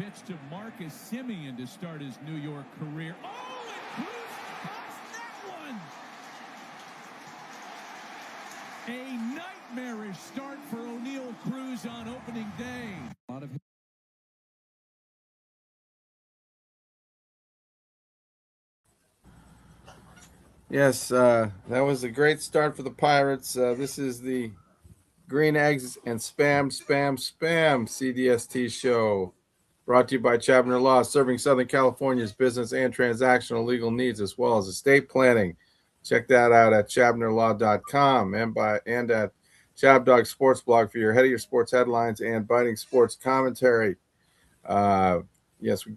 pitch to Marcus Semien to start his New York career. Oh, and Cruz tossed that one. A nightmarish start for O'Neil Cruz on opening day. A lot of Yes, that was a great start for the Pirates. This is the Green Eggs and Spam CDST Show, brought to you by Chabner Law, serving Southern California's business and transactional legal needs as well as estate planning. Check that out at chabnerlaw.com and at ChabDog Sports Blog for your head of your sports headlines and biting sports commentary. Yes,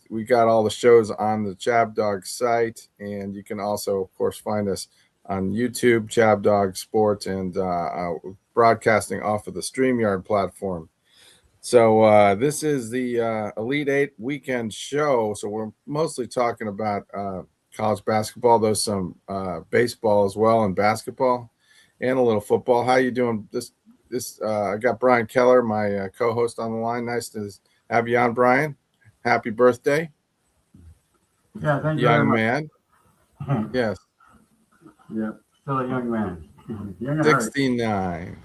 we got all the shows on the ChabDog site, and you can also, of course, find us on YouTube, ChabDog Sports, and broadcasting off of the StreamYard platform. So this is the Elite Eight weekend show. So we're mostly talking about college basketball, though some baseball as well, and basketball, and a little football. How you doing? I got Brian Keller, my co-host, on the line. Nice to have you on, Brian. Happy birthday. Yeah, thank you. Young man. Yes. Yeah, still a young man. 69.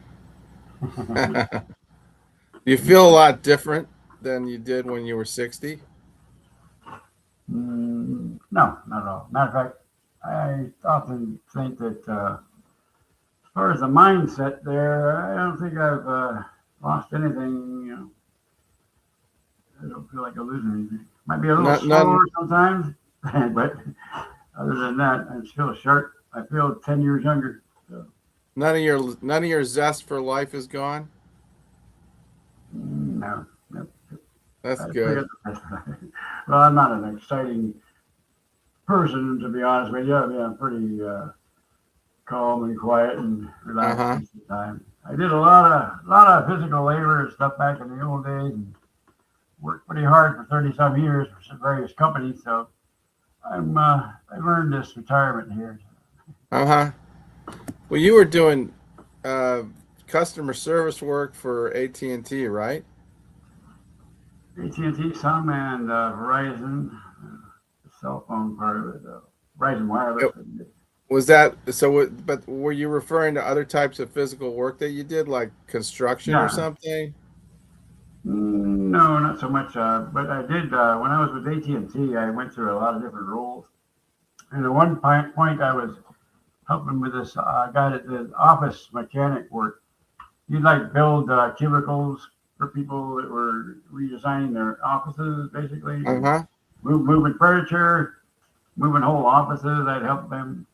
You feel a lot different than you did when you were 60? No, not at all. Matter of fact, I often think that as far as the mindset there, I don't think I've lost anything. You know, I don't feel like I'm losing anything. Might be a little slower sometimes, but other than that, I'm still sharp. I feel 10 years younger. So. None of your zest for life is gone? No. That's good. Well, I'm not an exciting person, to be honest with you. I mean, I'm pretty calm and quiet and relaxed most of the time. I did a lot of physical labor and stuff back in the old days, and worked pretty hard for 30-some years for some various companies. So I've earned this retirement here. Well, you were doing customer service work for AT&T, right? AT&T, some, and Verizon, the cell phone part of it, Verizon Wireless. Was that so? But were you referring to other types of physical work that you did, like construction or something? No, not so much. But I did when I was with AT&T. I went through a lot of different roles, and at one point I was helping with this guy that did office mechanic work. He'd like build cubicles for people that were redesigning their offices, basically. Moving furniture, moving whole offices. I'd help them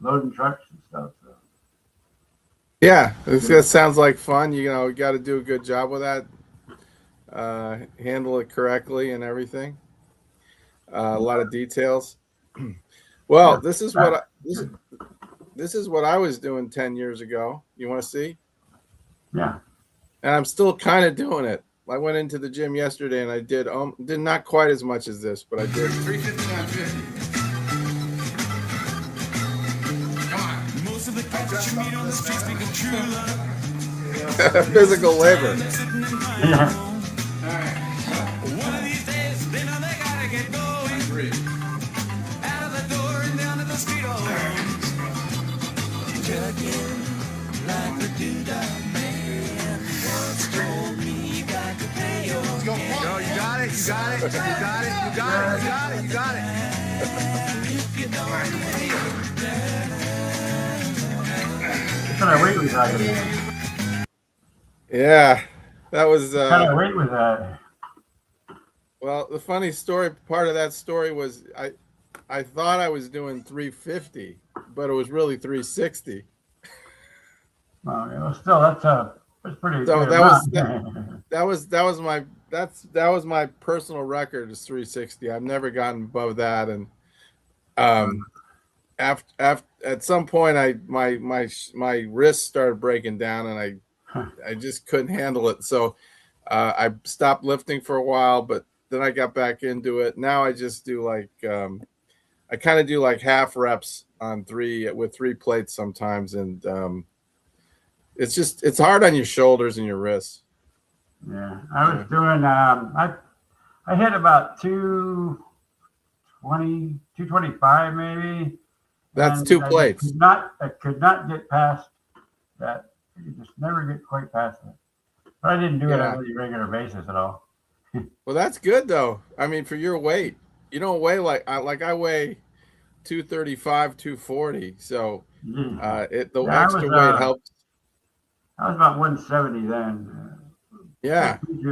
loading trucks and stuff. So. Yeah, that sounds like fun. You got to do a good job with that. Handle it correctly and everything. A lot of details. Well, this is what I was doing 10 years ago. You want to see? Yeah. And I'm still kind of doing it. I went into the gym yesterday and I did not quite as much as this, but I did 359.50. Come on. Most of the guys that you meet on the streets think of true love. Physical labor. Yeah. One of these days, they know they gotta get going. Out of the door and down to the street alone. Jugging like the doodah man once told me you got to pay your Yo, you got it. That's what I weight was talking about. Yeah, that was. What kind of weight was that? Well, the funny part of that story was I thought I was doing 350, but it was really 360. Well, still, that's pretty. So good. that was my personal record is 360. I've never gotten above that, and after at some point my wrist started breaking down, and I just couldn't handle it. So I stopped lifting for a while, but then I got back into it. Now I just do I kind of do like half reps on with three plates sometimes, and it's hard on your shoulders and your wrists. Yeah, I was doing. I I hit about 220, 225 maybe. That's And two I plates. I could not get past that. You just never get quite past it. But I didn't do it Yeah. on any regular basis at all. Well, that's good though. I mean, for your weight, you don't weigh like I weigh 235, 240. So the Yeah, extra weight helps. I was about 170 then. Yeah. I'm only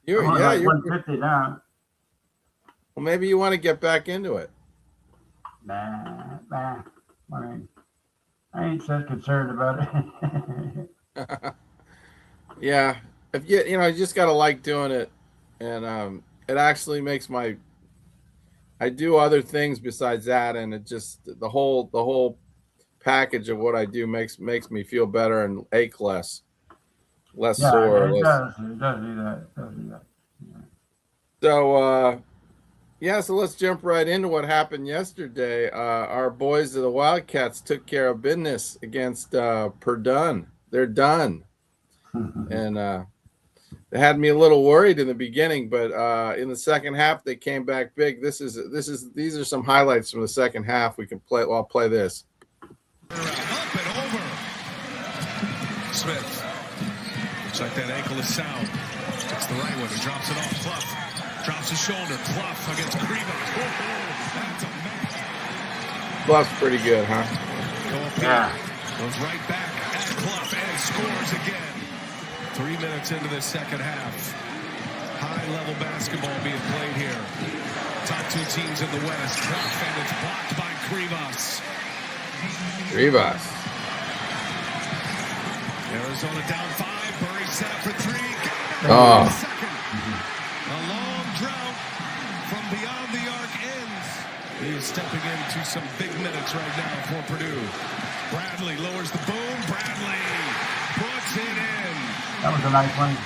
You're like 150 now. well, maybe you want to get back into it. Nah. I ain't so concerned about it. Yeah. If you just gotta like doing it, and it actually makes I do other things besides that, and it just the whole package of what I do makes me feel better and ache less sore. It does. It does do that. It does do that. So so let's jump right into what happened yesterday. Our boys of the Wildcats took care of business against Purdue. They're done, and they had me a little worried in the beginning, but in the second half they came back big. These are some highlights from the second half. We can play. Well, I'll play this. Up and over. Smith. Looks like that ankle is sound. It's the right one. He drops it off. Clough. Drops his shoulder. Clough against Cruz. That's a man. Clough's pretty good, huh? Yeah. Goes right back at Clough and scores again. 3 minutes into the second half. High-level basketball being played here. Top two teams in the West. Clough, and it's blocked by Cruz. Rivas. Arizona down 5. Murray set up for 3. Oh. Second. A long drought from beyond the arc ends. He is stepping into some big minutes right now for Purdue. Bradley lowers the boom. Bradley puts it in. That was a nice one.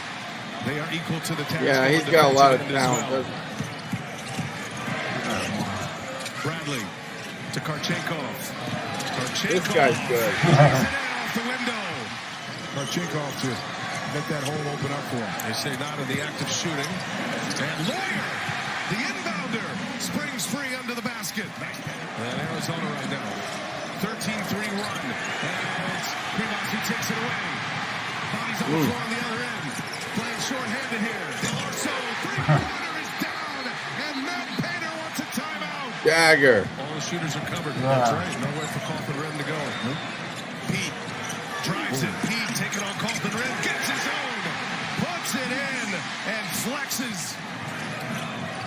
They are equal to the task. Yeah, he's got a lot of talent. Well. Bradley to Karchenkov. This guy's good. Off the window. Karchenkov to make that hole open up for him. They say not in the act of shooting. And Lawyer, the inbounder, springs free under the basket. And Arizona right now. 13-3 run. And it's Cruz who takes it away. Bodies on the floor on the other end. Playing short-handed here. Delarso, three-pointer is down. And Matt Painter wants a timeout. Jagger. All the shooters are covered. Yeah. That's right. Nowhere for Kaufman Rim to go. Pete drives it. Pete taking on Kaufman Rim. Gets his own. Puts it in. And flexes.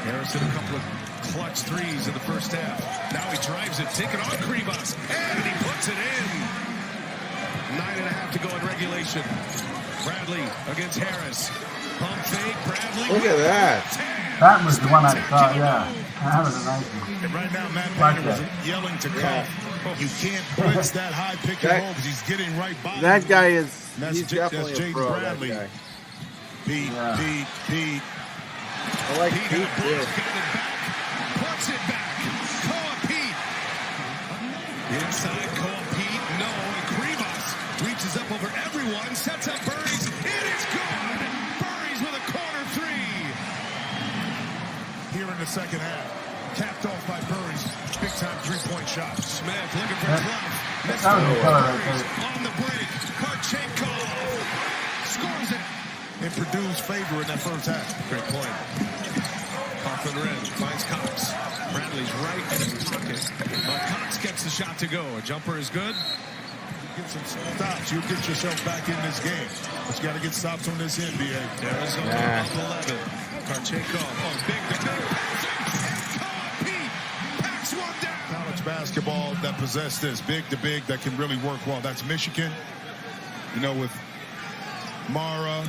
Harrison a couple of clutch threes in the first half. Now he drives it. Taking on Krivas. And he puts it in. 9.5 to go in regulation. Bradley against Harris. Pump fake. Bradley. Look at that. That was the one I saw, yeah. That was a nice one. And right now, Matt Like Painter was that. yelling to Koch. You can't blitz that high pick and roll because he's getting right by That you. guy is. That's He's that's definitely a James pro. That Bradley. guy. Pete. I like Pete Pete got too. it back. Puts it back. Koa Pete. Inside Koa Pete. No. And Krivas reaches up over everyone. Sets up Burries. It is good. Burries with a corner three. Here in the second half. Capped off by Burries. Big time three-point shot. Smith looking for Clough. Missed That was a it. killer right Burries there. on the break. Karchenkov scores it. In Purdue's favor in that first half. Great point. Kaufman Rim finds Cox. Bradley's right in his pocket. But Cox gets the shot to go. A jumper is good. Get some stops. You'll get yourself back in this game. But you got to get stops on this NBA. Arizona up 11. Karchenkov. Oh, big to big. Pete packs one down. College basketball that possess this big to big that can really work well. That's Michigan. You know, with Mara.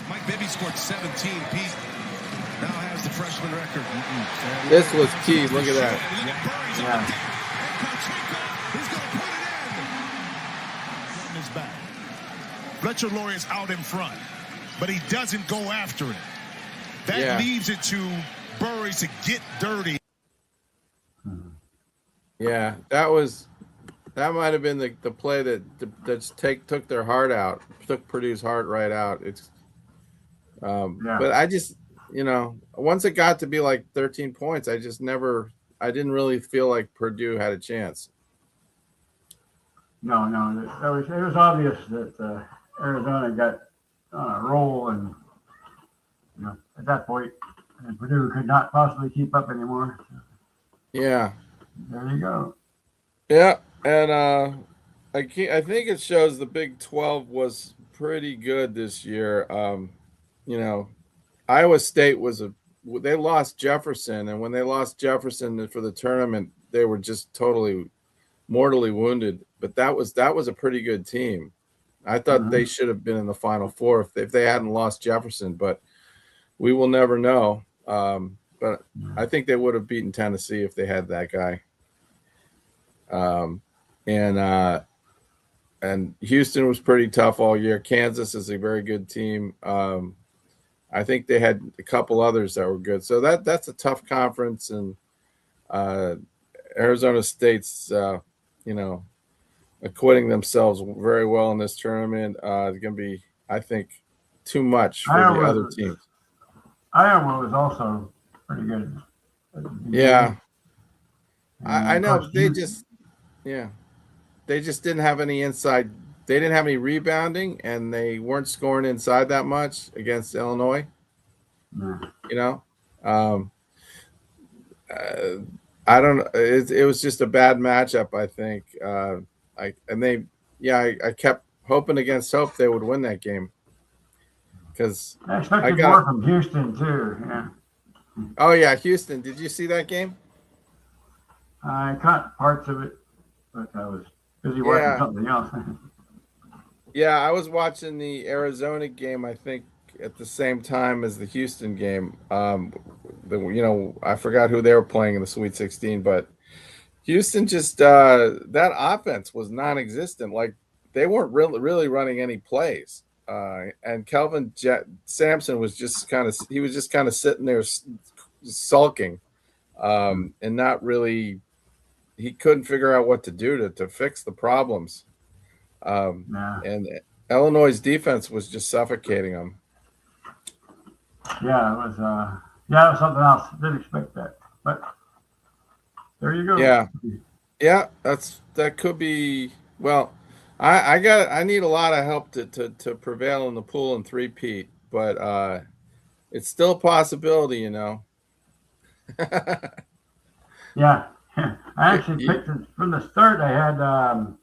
Mike Bibby scored 17. Pete now has the freshman record. This was key. Look at that. Yeah. He's going to put it in. On his back. Fletcher Laurier's out in front, but he doesn't go after it. That leaves it to Burries to get dirty. Yeah, that might have been the play that took their heart out, took Purdue's heart right out. It's but once it got to be like 13 points, I didn't really feel like Purdue had a chance. No, it was obvious that Arizona got on a roll, and at that point, Purdue could not possibly keep up anymore. Yeah. There you go. Yeah, and I think it shows the Big 12 was pretty good this year. Iowa State they lost Jefferson, and when they lost Jefferson for the tournament, they were just totally mortally wounded. But that was a pretty good team. I thought they should have been in the Final Four if they hadn't lost Jefferson, but we will never know. But I think they would have beaten Tennessee if they had that guy. And Houston was pretty tough all year. Kansas is a very good team. I think they had a couple others that were good. So that's a tough conference, and Arizona State's acquitting themselves very well in this tournament. It's going to be, I think, too much for the other teams. Iowa was also pretty good. Yeah. I know they just didn't have any inside. They didn't have any rebounding, and they weren't scoring inside that much against Illinois. I don't know. It was just a bad matchup, I think. I kept hoping against hope they would win that game. Because I expected more from Houston too. Yeah. Oh yeah, Houston. Did you see that game? I caught parts of it, but I was busy watching something else. Yeah, I was watching the Arizona game, I think, at the same time as the Houston game. I forgot who they were playing in the Sweet 16, but Houston just that offense was non-existent. Like they weren't really running any plays. And Kelvin Sampson was just kind of sitting there sulking, and not really. He couldn't figure out what to do to fix the problems. And Illinois' defense was just suffocating them. Yeah, it was something else. Didn't expect that, but there you go. Yeah, that could be. Well, I need a lot of help to prevail in the pool and three-peat, but it's still a possibility, Yeah, I actually picked it from the start. I had for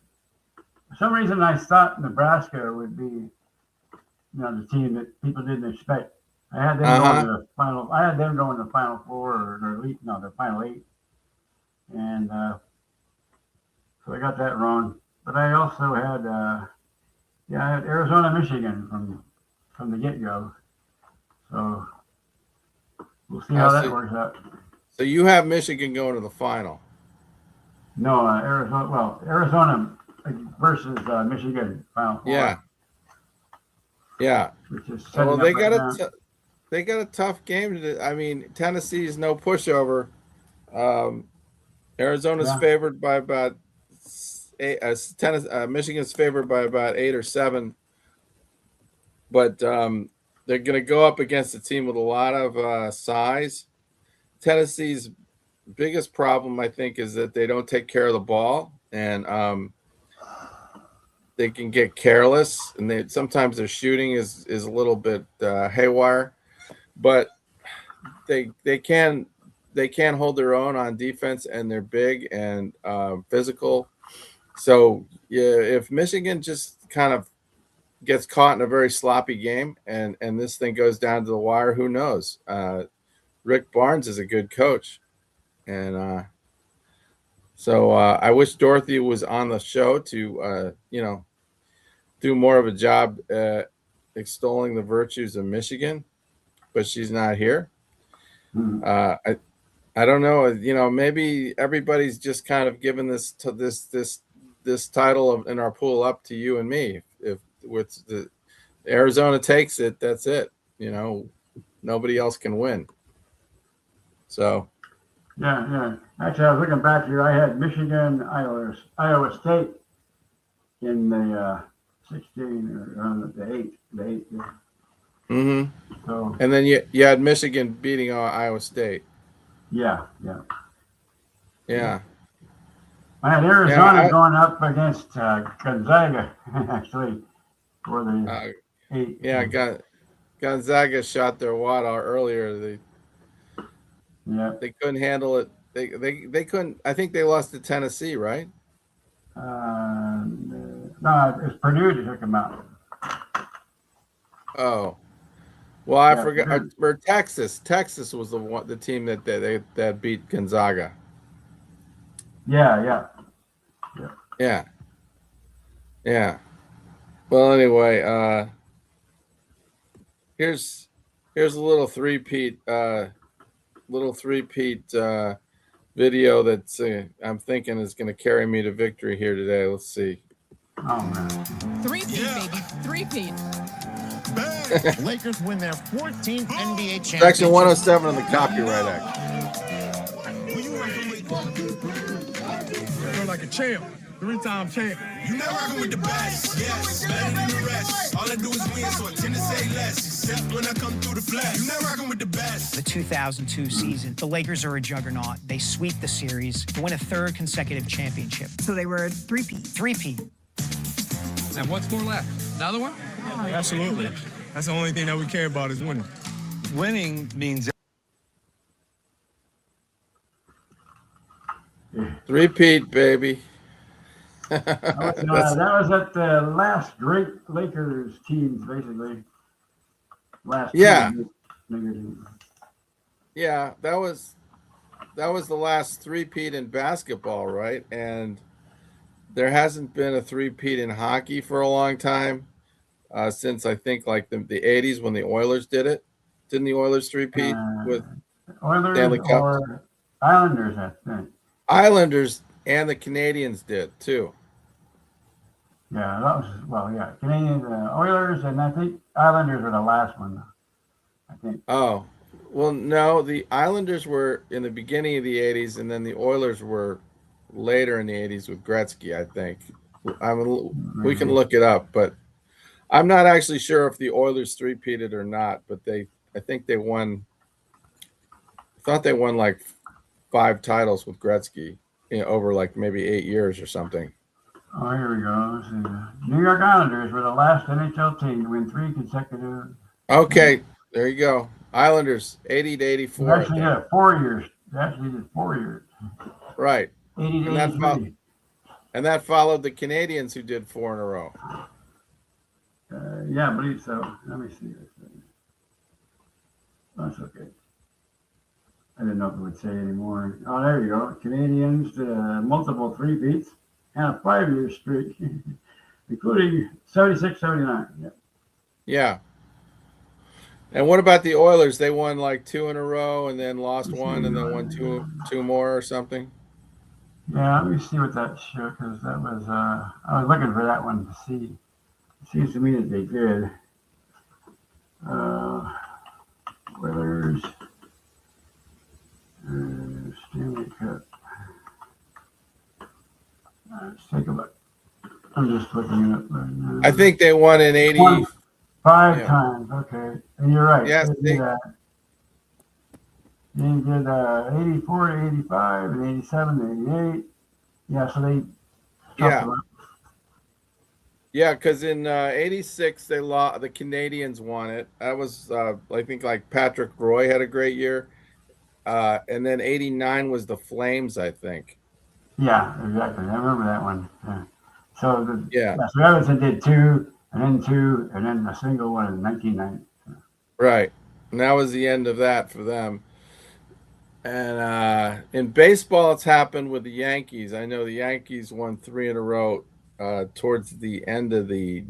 some reason I thought Nebraska would be, the team that people didn't expect. I had them going to the final. I had them going to the Final Four or the Final Eight, and so I got that wrong. But I also had, I had Arizona, Michigan from the get-go. So we'll see how that works out. So you have Michigan going to the final? No, Arizona. Well, Arizona versus Michigan Final Four. Yeah. Which is they got a tough game. Tennessee's no pushover. Arizona's favored by about 8. Michigan's favored by about 8 or 7. But they're going to go up against a team with a lot of size. Tennessee's biggest problem, I think, is that they don't take care of the ball, and they can get careless, and sometimes their shooting is a little bit haywire, but they can hold their own on defense, and they're big and physical. So if Michigan just kind of gets caught in a very sloppy game, and this thing goes down to the wire, who knows? Rick Barnes is a good coach, and so I wish Dorothy was on the show to do more of a job extolling the virtues of Michigan, but she's not here. I don't know. Maybe everybody's just kind of given this title in our pool up to you and me. If with the Arizona takes it, that's it. Nobody else can win. So. Yeah. Actually, I was looking back here. I had Michigan, Iowa State in the 16 or the 8. Mm-hmm. So And then you had Michigan beating Iowa State. yeah. Yeah. I had Arizona Yeah, going up against Gonzaga, actually, for the eight. Yeah, Gonzaga shot their wad out earlier. Yeah. They couldn't handle it. They couldn't. I think they lost to Tennessee, right? No, it's Purdue that took them out. Oh, well, I Yeah, forgot. Purdue. Or Texas. Texas was the team that beat Gonzaga. Yeah. Yeah. Well, anyway, here's a little three-peat video that's I'm thinking is going to carry me to victory here today. Let's see. Oh man. Three-peat, baby. Three-peat. Lakers win their 14th NBA championship. Section 107 of the Copyright Act. Feel like a champ, three-time champ. You not rocking with the best, yes, better than the rest. All I do is win, so I tend to say less, except when I come through the flesh. You not rocking with the best. The 2002 season, the Lakers are a juggernaut. They sweep the series to win a third consecutive championship. So they were three-peat. Three-peat. And what's more left? Another one? Absolutely. That's the only thing that we care about is winning. Winning means Three-peat, baby. That was at the last great Lakers teams, basically. Last Yeah. Lakers teams. Yeah, that was the last three-peat in basketball, right? And there hasn't been a three-peat in hockey for a long time, since I think like the 80s when the Oilers did it. Didn't the Oilers three-peat with Oilers Stanley Cup? or Islanders, I think. Islanders and the Canadians did too. Yeah, that was Canadian Oilers, and I think Islanders were the last one. I think. Oh, well, no, the Islanders were in the beginning of the 80s, and then the Oilers were later in the 80s with Gretzky, I think. We can look it up, but I'm not actually sure if the Oilers three-peated or not, but I think they won. I thought they won like 5 titles with Gretzky, over like maybe 8 years or something. Oh, here we go. Let's see. New York Islanders were the last NHL team to win 3 consecutive. Okay, there you go. Islanders, 80 to 84. They actually did 4 years. They actually did 4 years. Right. 80 to And that 83. And that followed the Canadians, who did 4 in a row. Yeah, I believe so. Let me see this. That's okay. I didn't know if it would say anymore. Oh, there you go. Canadians did multiple three-peats and a 5-year streak, including 76, 79. Yep. Yeah. And what about the Oilers? They won like 2 in a row and then lost 1 and then won two more or something. Yeah, let me see what that showed, because that was, I was looking for that one to see. It seems to me that they did. Oilers, Stanley Cup. Let's take a look. I'm just looking it up right now. I think they won in 80. Won 5 Yeah. times, okay. And you're right. Yes, They did 84 to 85 and 87 to 88. Yeah, so they Yeah. chopped them up. Yeah, because in 86 they lost. The Canadians won it. That was I think like Patrick Roy had a great year, and then 89 was the Flames, I think. Yeah, exactly. I remember that one. Yeah. So Yeah. So Everton did 2, and then 2, and then a single one in 1990. Right, and that was the end of that for them. And in baseball, it's happened with the Yankees. I know the Yankees won 3 in a row towards the end of the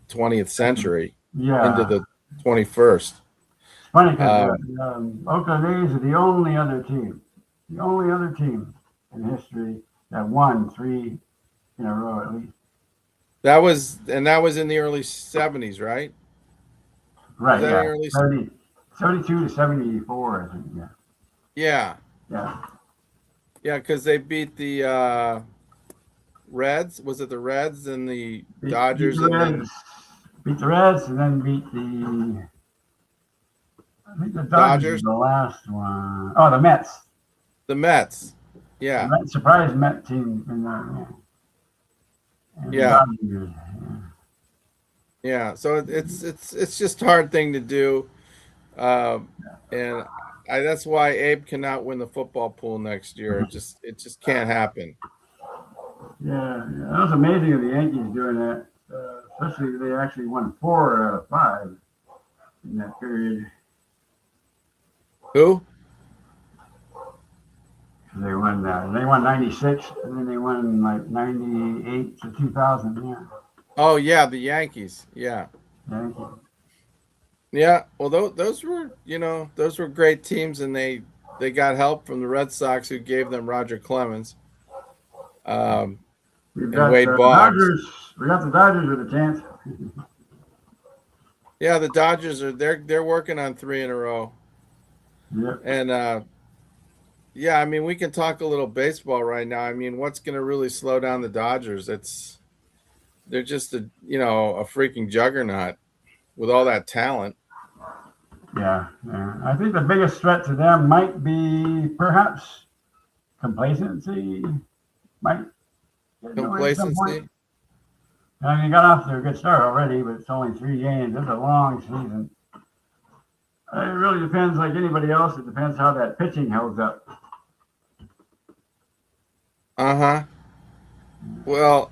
20th century, Yeah. into the 21st. Funny because Oakland A's are the only other team in history that won 3 in a row at least. That was in the early 70s, right? Right, that yeah. early- 72 to 74, I think, yeah. Yeah, Yeah. yeah, because they beat the Reds. Was it the Reds and the Dodgers? Beat the Reds and then beat the I think the Dodgers is the last one. Oh, the Mets. The Mets. Yeah. The Mets, surprise Met team in there. Yeah. Dodgers, yeah. So it's just a hard thing to do, and that's why Abe cannot win the football pool next year. It just can't happen. Yeah, that was amazing of the Yankees doing that. Especially they actually won 4 out of 5 in that period. Who? They won 96, and then they won like 98 to 2000. Yeah. Oh yeah, the Yankees. Yeah. Yankees. Yeah. Well, those were great teams, and they got help from the Red Sox, who gave them Roger Clemens. And Wade Boggs. We got the Dodgers with a chance. Yeah, the Dodgers they're working on 3 in a row. Yeah. And yeah, I mean, we can talk a little baseball right now. I mean, what's going to really slow down the Dodgers? They're just a freaking juggernaut with all that talent. Yeah. I think the biggest threat to them might be perhaps complacency. Complacency. I mean, they got off to a good start already, but it's only 3 games. It's a long season. It really depends, like anybody else. It depends how that pitching holds up. Well,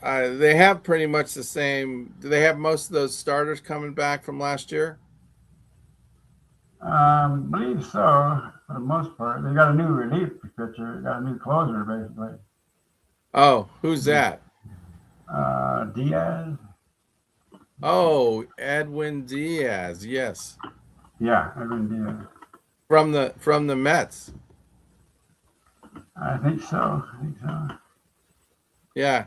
they have pretty much the same. Do they have most of those starters coming back from last year? I believe so, for the most part. They got a new relief pitcher. They got a new closer, basically. Oh, who's that? Diaz. Oh, Edwin Diaz. Yes. Yeah, Edwin Diaz. From the Mets. I think so. Yeah.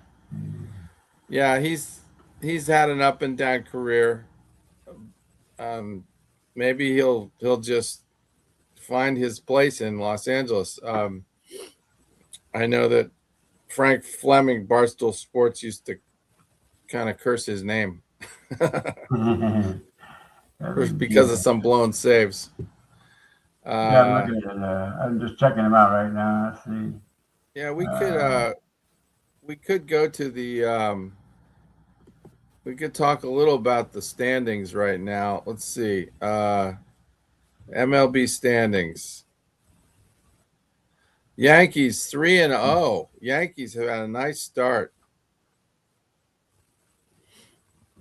Yeah, he's had an up and down career. Maybe he'll just find his place in Los Angeles. I know that Frank Fleming, Barstool Sports, used to kind of curse his name because of some blown saves. Yeah, I'm looking at I'm just checking him out right now. Let's see. Yeah, we could go to the we could talk a little about the standings right now. Let's see. MLB standings. Yankees 3-0. Yankees have had a nice start.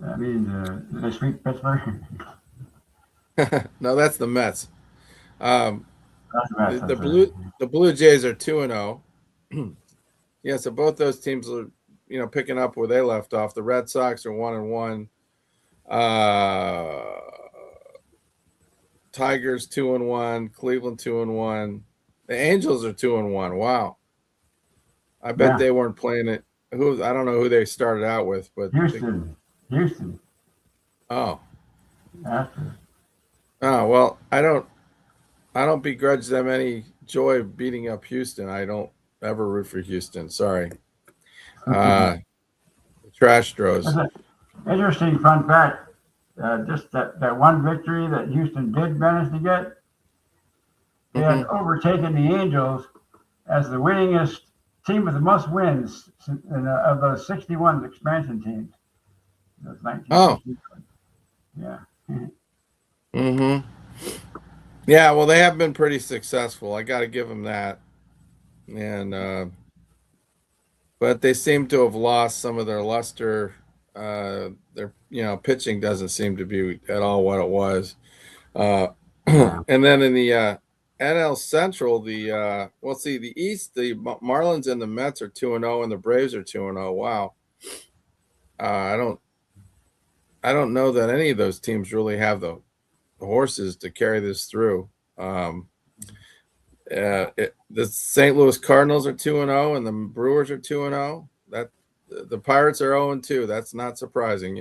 I mean, did they sweep Pittsburgh? No, that's the Mets. That's the Mets, the Blue Jays are 2-0. Yeah, so both those teams are picking up where they left off. The Red Sox are 1-1. Tigers 2-1. Cleveland 2-1. The Angels are 2-1. Wow. I bet they weren't playing it. I don't know who they started out with, but Houston. Oh. After. Oh, well, I don't begrudge them any joy of beating up Houston. I don't ever root for Houston. Sorry. Trash throws. Interesting fun fact. Just that one victory that Houston did manage to get, they had overtaken the Angels as the winningest team with the most wins of those 61 expansion teams. Those 19 Yeah. Yeah, well, they have been pretty successful. I got to give them that. And but they seem to have lost some of their luster. Their pitching doesn't seem to be at all what it was. And then in the NL Central, the East, the Marlins and the Mets are 2-0, and the Braves are 2-0. Wow. I don't know that any of those teams really have the horses to carry this through. The St. Louis Cardinals are 2-0, and the Brewers are 2-0. That the Pirates are 0-2. That's not surprising,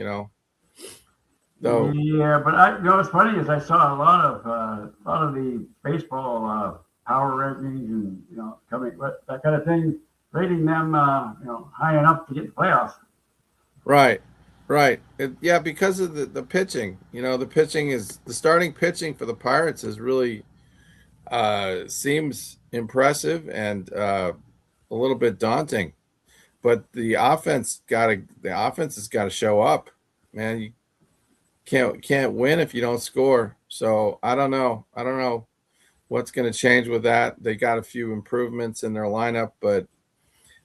Though. Yeah, but what's funny is I saw a lot of the baseball power rankings and coming that kind of thing, rating them high enough to get the playoffs. Right. Right. Yeah, because of the pitching. The pitching is the starting pitching for the Pirates is really seems impressive and a little bit daunting. But the offense has got to show up, man. You can't win if you don't score. So I don't know. I don't know what's going to change with that. They got a few improvements in their lineup, but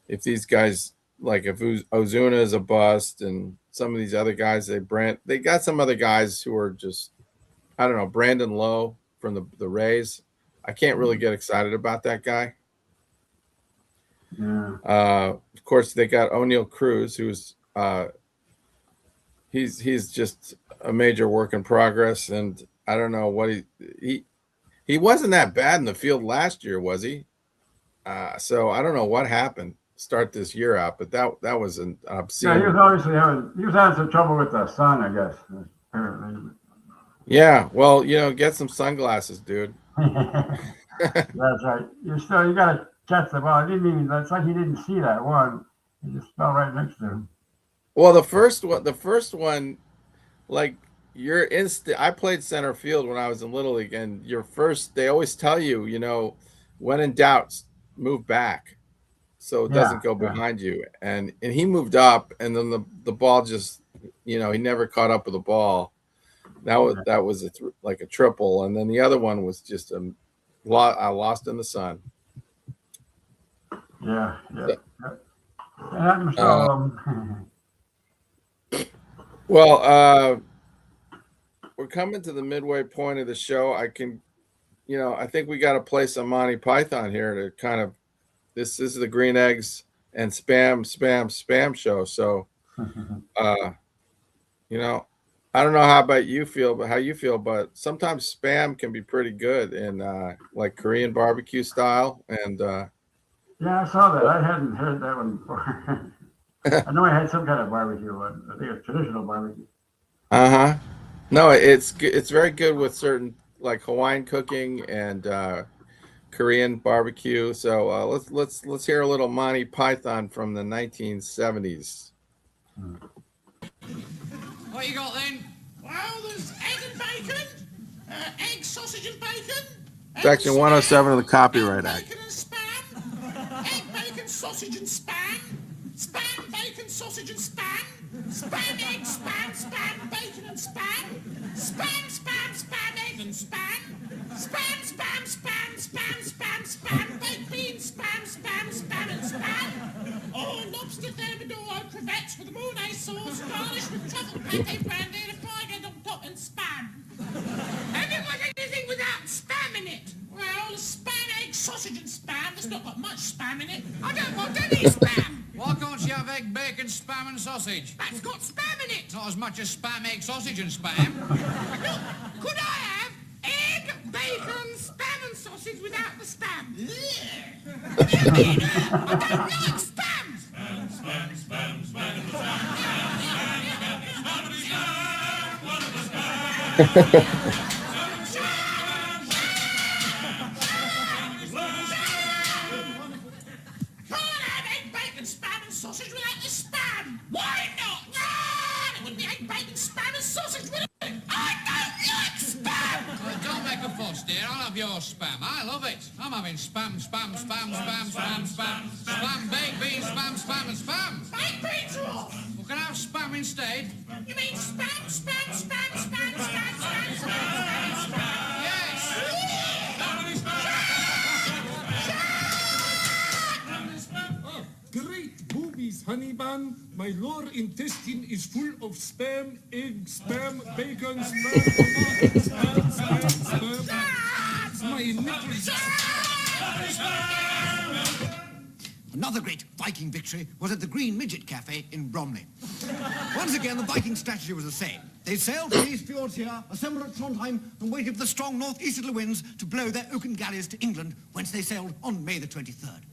if these guys like if Ozuna is a bust and some of these other guys they got some other guys who are just I don't know, Brandon Lowe from the Rays. I can't really get excited about that guy. Yeah. Of course, they got O'Neil Cruz, who's he's just a major work in progress, and I don't know what he wasn't that bad in the field last year, was he? So I don't know what happened start this year out, but that was an obscene. Yeah, he was obviously having some trouble with the sun, I guess. Apparently. Yeah, well, get some sunglasses, dude. That's right. You gotta catch the ball. It's like he didn't see that one. He just fell right next to him. Well, the first one, like I played center field when I was in Little League, and they always tell you, when in doubt, move back, so it doesn't go behind you. And he moved up, and then the ball just, he never caught up with the ball. That was like a triple, and then the other one was just I lost in the sun. Yeah. Well, we're coming to the midway point of the show. I think we got to play some Monty Python here to kind of. This is the Green Eggs and Spam show. So, I don't know how you feel, but sometimes spam can be pretty good in like Korean barbecue style. And yeah, I saw that. I hadn't heard that one before. I know I had some kind of barbecue one. I think it's traditional barbecue. No, it's very good with certain like Hawaiian cooking and Korean barbecue. So let's hear a little Monty Python from the 1970s. What you got then? Well, there's egg and bacon, egg, sausage and bacon. Section 107 of the Copyright Act. Bacon and spam. Egg, bacon, sausage and spam. Spam, bacon, sausage and spam. Spam, egg, spam, bacon and spam. Spam, egg and spam. Spam, baked beans, spam and spam. Oh, lobster, thermidor, crevettes with Mornay sauce, garnished with truffle pate brandy, and a fried egg on top, and spam. Have you got anything without spam in it? Well, spam, egg, sausage and spam. There's not got much spam in it. I don't want any spam. Why can't you have egg, bacon, spam and sausage? That's got spam in it. Not as much as spam, egg, sausage and spam. Look, could I have egg, bacon, spam and sausage without the spam? What do you mean? I don't like spam. Sausage without the spam. Why not? It wouldn't be egg, bacon, spam and sausage, would it? I don't like spam. Well, don't make a fuss, dear. I'll have your spam. I love it. I'm having spam. Spam, baked beans, spam and spam. Baked beans are off. Well, can I have spam instead? You mean spam? Yes. Great boobies, honey bun. My lower intestine is full of spam, egg, spam, bacon, spam. My nipples. Another great Viking victory was at the Green Midget Cafe in Bromley. Once again, the Viking strategy was the same. They sailed from these fjords here, assembled at Trondheim, and waited for the strong northeasterly winds to blow their oaken galleys to England, whence they sailed on May the 23rd.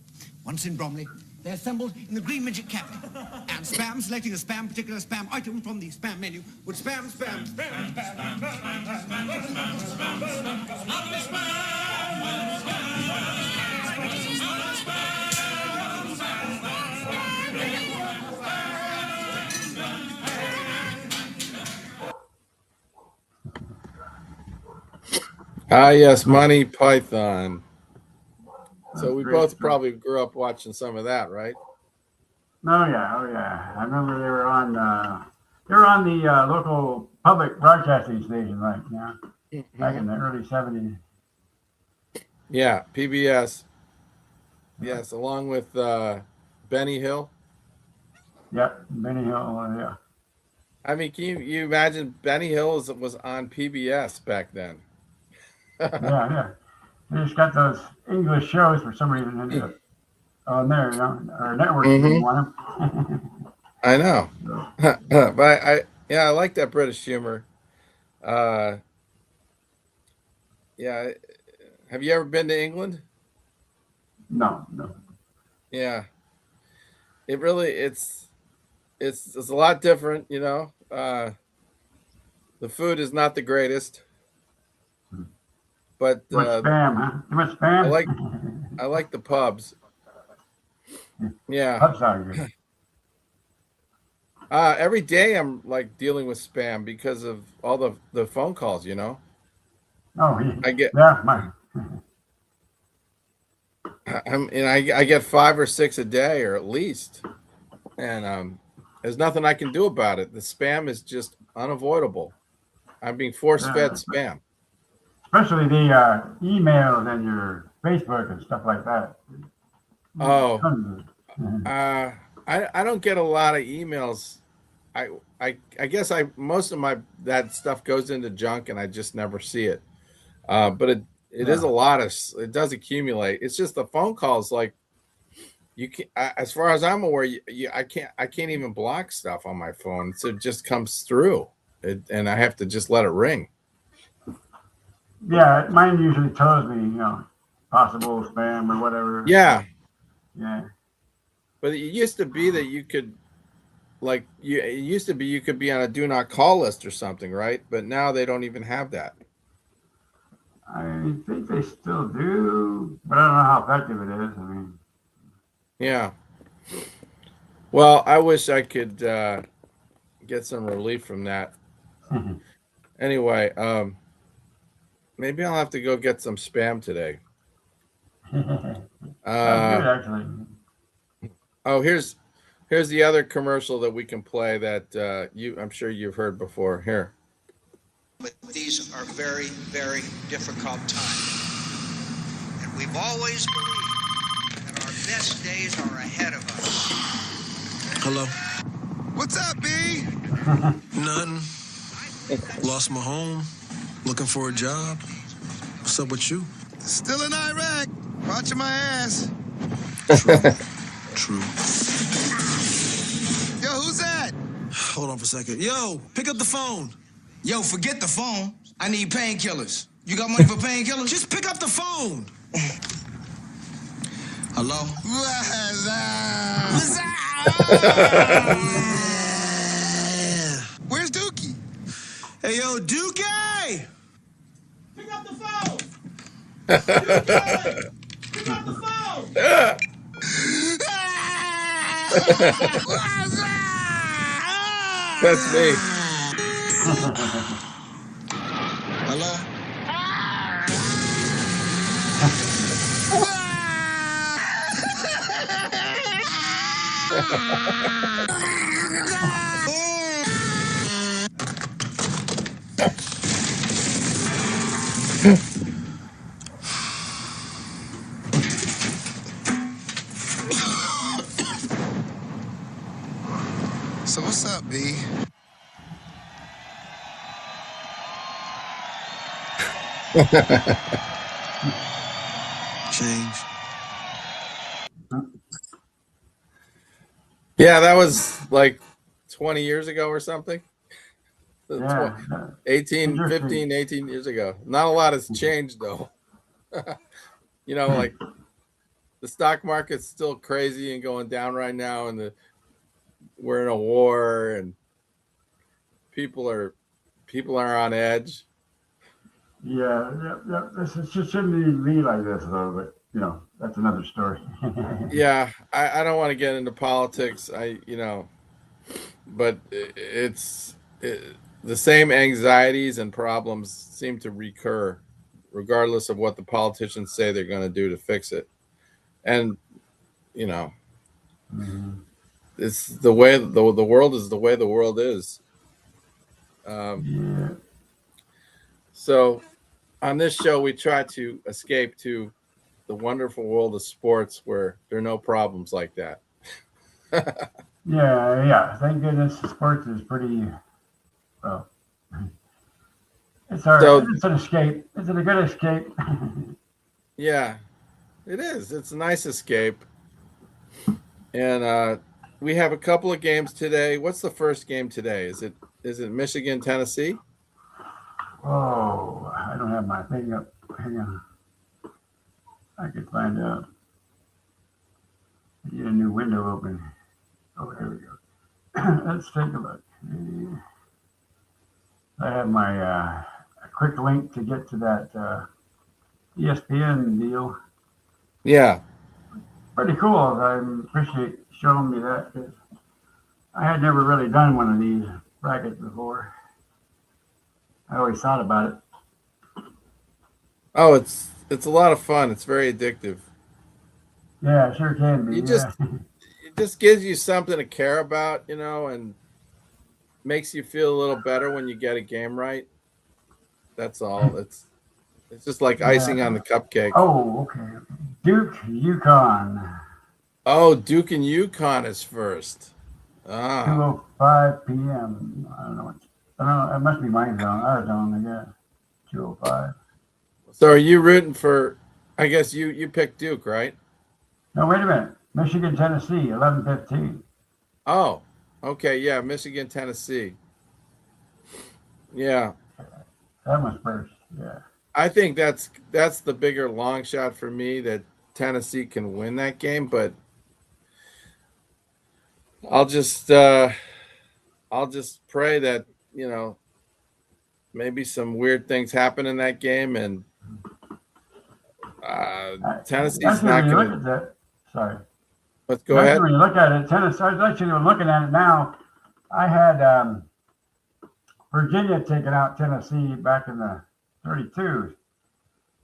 Once in Bromley, they assembled in the Green Midget Cafe, and Spam, selecting a particular spam item from the spam menu, would spam. Ah, yes, Monty Python. So we Great both stuff. probably grew up watching some of that, right? Oh yeah. I remember they were on the local public broadcasting station, like back in the early '70s. Yeah, PBS. Yes, along with Benny Hill. Yep, Benny Hill. Yeah. I mean, can you imagine Benny Hill was on PBS back then? Yeah. They just got those English shows for some reason on there, Our network didn't want them. I know. But I like that British humor. Yeah. Have you ever been to England? No. Yeah. It really it's a lot different, The food is not the greatest. But Too much spam, huh? Too much spam. I like the pubs. Yeah. Pubs are good. Every day I'm like dealing with spam because of all the phone calls, Oh, I get yeah, I get 5 or 6 a day, or at least, and there's nothing I can do about it. The spam is just unavoidable. I'm being force-fed spam. especially the emails and your Facebook and stuff like that. Oh, Tons of- I don't get a lot of emails. I guess most of that stuff goes into junk and I just never see it. But it is a lot it does accumulate. It's just the phone calls, like you can, as far as I'm aware, I can't even block stuff on my phone. So it just comes through and I have to just let it ring. Yeah, mine usually tells me, possible spam or whatever. Yeah. Yeah. But it used to be that you could, you could be on a do not call list or something, right? But now they don't even have that. I think they still do, but I don't know how effective it is. I mean, yeah. Well, I wish I could get some relief from that. Anyway, maybe I'll have to go get some spam today. sounds good, actually. Oh, here's the other commercial that we can play that I'm sure you've heard before. Here. But these are very, very difficult times. And we've always believed that our best days are ahead of us. Hello. What's up, B? Nothing. Lost my home. Looking for a job. What's up with you? Still in Iraq. Watching my ass. True. Yo, who's that? Hold on for a second. Yo, pick up the phone. Yo, forget the phone. I need painkillers. You got money for painkillers? Just pick up the phone. Hello? Where's Dookie? Hey, yo, Dookie! Pick up the phone! Dookie! Pick up the phone! That's me. Hello? So what's up, B? Change. Yeah, that was like 20 years ago or something. Yeah. 18 years ago. Not a lot has changed though. Like the stock market's still crazy and going down right now, and we're in a war and people are on edge. Yeah. This shouldn't even be like this, though. But that's another story. Yeah, I don't want to get into politics. But the same anxieties and problems seem to recur regardless of what the politicians say they're going to do to fix it. And it's the way the world is the way the world is. So on this show, we try to escape to the wonderful world of sports where there are no problems like that. Yeah. Thank goodness sports is pretty well. It's an escape. It's a good escape. Yeah, it is. It's a nice escape. And we have a couple of games today. What's the first game today? Is it Michigan, Tennessee? Oh, I don't have my thing up. Hang on. I could find out. I need a new window open. Oh, there we go. Let's take a look. I have my a quick link to get to that ESPN deal. Yeah. Pretty cool. I appreciate showing me that, because I had never really done one of these brackets before. I always thought about it. Oh, it's a lot of fun. It's very addictive. Yeah, it sure can be. It just gives you something to care about, and makes you feel a little better when you get a game right. That's all. It's just like icing on the cupcake. Oh, okay. Duke, UConn. Oh, Duke and UConn is first. 2:05 p.m. I don't know. It must be my zone. Our zone, I guess. 2:05. So are you rooting for? I guess you picked Duke, right? No, wait a minute. Michigan, Tennessee, 11:15. Oh, okay. Yeah, Michigan, Tennessee. Yeah. That was first. Yeah. I think that's the bigger long shot for me, that Tennessee can win that game, but I'll just pray that, maybe some weird things happen in that game, and Tennessee's not going to. Sorry. Let's go ahead. When you look at it, Tennessee. I was actually looking at it now. I had Virginia taking out Tennessee back in the 32s.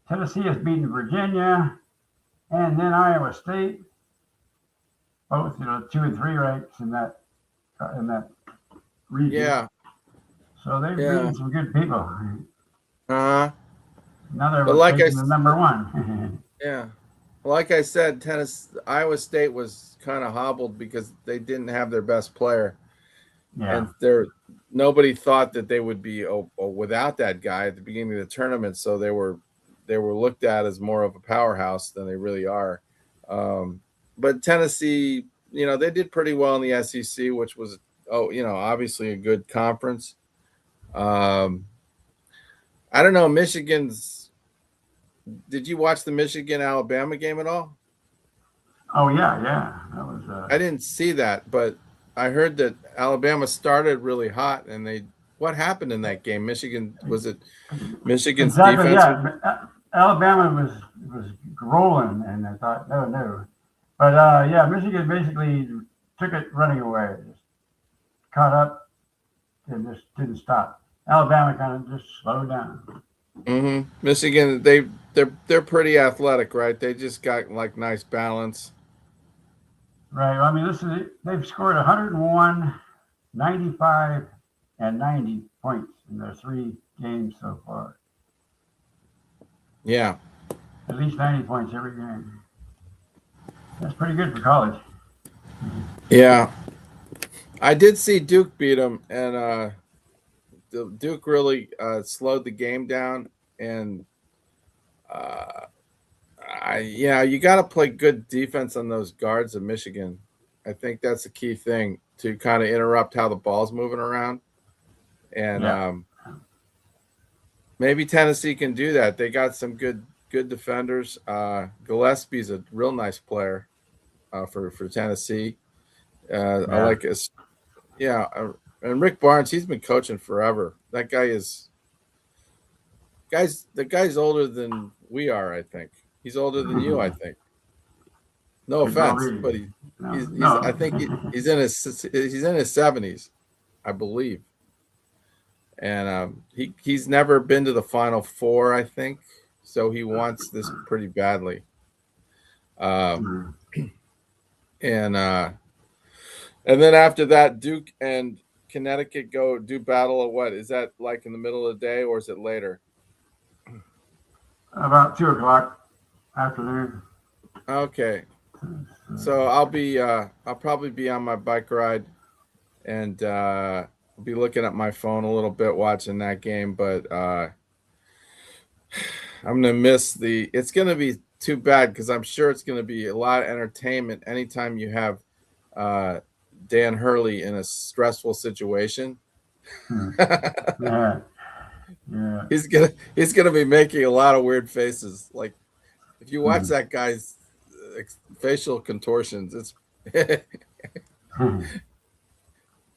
Tennessee has beaten Virginia, and then Iowa State, both 2 and 3 ranks in that region. Yeah. So they've beaten some good people. Now they're facing the number one. Yeah. Like I said, Iowa State was kind of hobbled because they didn't have their best player. Yeah. And nobody thought that they would be without that guy at the beginning of the tournament. So they were looked at as more of a powerhouse than they really are. But Tennessee, they did pretty well in the SEC, which was, obviously a good conference. I don't know, did you watch the Michigan-Alabama game at all? Oh, yeah. That was. I didn't see that, but I heard that Alabama started really hot, and what happened in that game? Michigan's defense? Yeah. Alabama was rolling, and I thought, no. But, Michigan basically took it running away. Just caught up and just didn't stop. Alabama kind of just slowed down. Mm-hmm. Michigan, they're pretty athletic, right? They just got nice balance. Right. Well, I mean, they've scored 101, 95, and 90 points in their 3 games so far. Yeah. At least 90 points every game. That's pretty good for college. Yeah. I did see Duke beat them, and Duke really slowed the game down, and you got to play good defense on those guards of Michigan. I think that's the key thing, to kind of interrupt how the ball's moving around, and maybe Tennessee can do that. They got some good defenders. Gillespie's a real nice player for Tennessee. I like his. Yeah. And Rick Barnes, he's been coaching forever. That guy the guy's older than we are, I think. He's older than you, I think. No offense, but I think he's in his 70s, I believe. And he's never been to the Final Four, I think. so he wants this pretty badly. And then after that, Duke and Connecticut do battle at what? Is that like in the middle of the day or is it later? About 2:00 afternoon. Okay. So I'll probably be on my bike ride and I'll be looking at my phone a little bit watching that game, but I'm gonna miss it's gonna be too bad because I'm sure it's gonna be a lot of entertainment anytime you have Dan Hurley in a stressful situation. Yeah. He's gonna be making a lot of weird faces. Like if you watch that guy's facial contortions, it's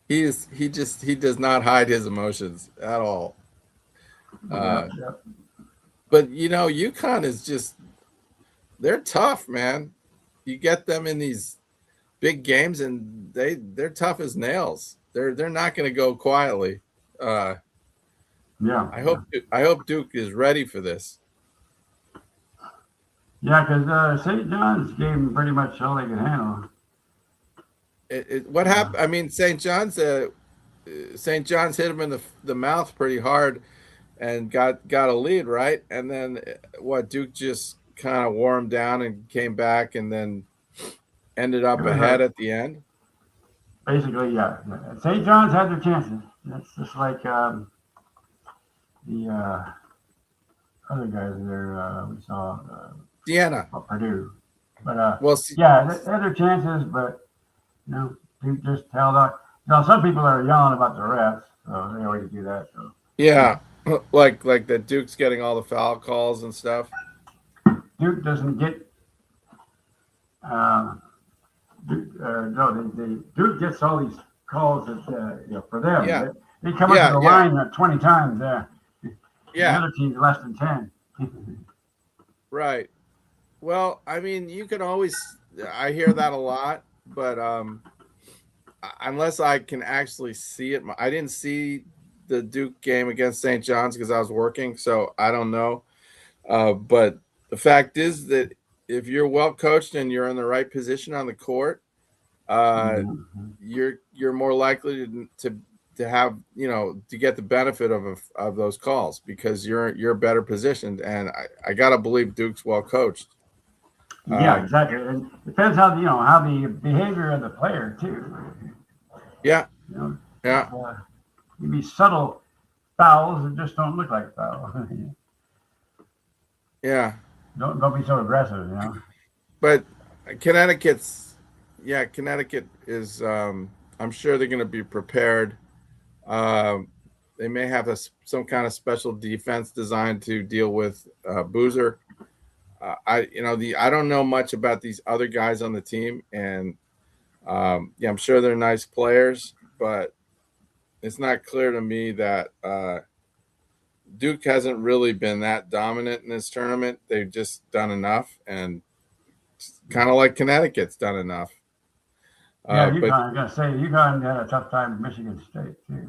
he does not hide his emotions at all. But UConn is they're tough, man. You get them in these big games and they're tough as nails. They're not going to go quietly. I hope Duke is ready for this. Yeah, because St. John's gave them pretty much all they could handle. What happened? I mean, St. John's hit him in the mouth pretty hard and got a lead, right? And then Duke just kind of wore him down and came back and then ended up ahead at the end. Basically, yeah. St. John's had their chances. That's just like the other guys there we saw. Deanna. Purdue. But they had their chances, but Duke just held up. Some people are yelling about the refs, so they always do that. So. Yeah, like that Duke's getting all the foul calls and stuff. Duke doesn't get. Duke gets all these calls that for them. Yeah. They come up to the line 20 times there. Yeah. The other team's less than 10. Right. Well, I mean, you can always. I hear that a lot, but unless I can actually see it, I didn't see the Duke game against St. John's because I was working, so I don't know. But the fact is that if you're well coached and you're in the right position on the court, you're more likely to have to get the benefit of those calls because you're better positioned. And I gotta believe Duke's well coached. Yeah, exactly. And it depends how the behavior of the player too. Yeah. Maybe subtle fouls that just don't look like fouls. Yeah. Don't be so aggressive, But Connecticut is. I'm sure they're going to be prepared. They may have some kind of special defense designed to deal with Boozer. I don't know much about these other guys on the team, and I'm sure they're nice players, but it's not clear to me that Duke hasn't really been that dominant in this tournament. They've just done enough, and kind of like Connecticut's done enough. UConn, I gotta say, UConn had a tough time with Michigan State too.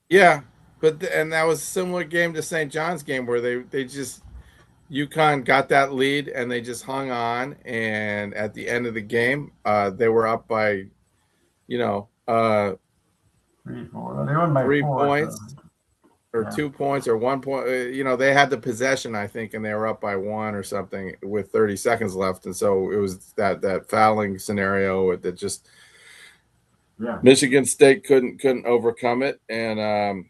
Yeah, and that was a similar game to St. John's game where they just UConn got that lead and they just hung on, and at the end of the game, they were up by, 3-4. They won by 3 4 points. So. Or 2 points or 1 point, they had the possession, I think, and they were up by 1 or something with 30 seconds left. And so it was that fouling scenario that just Michigan State couldn't overcome it. And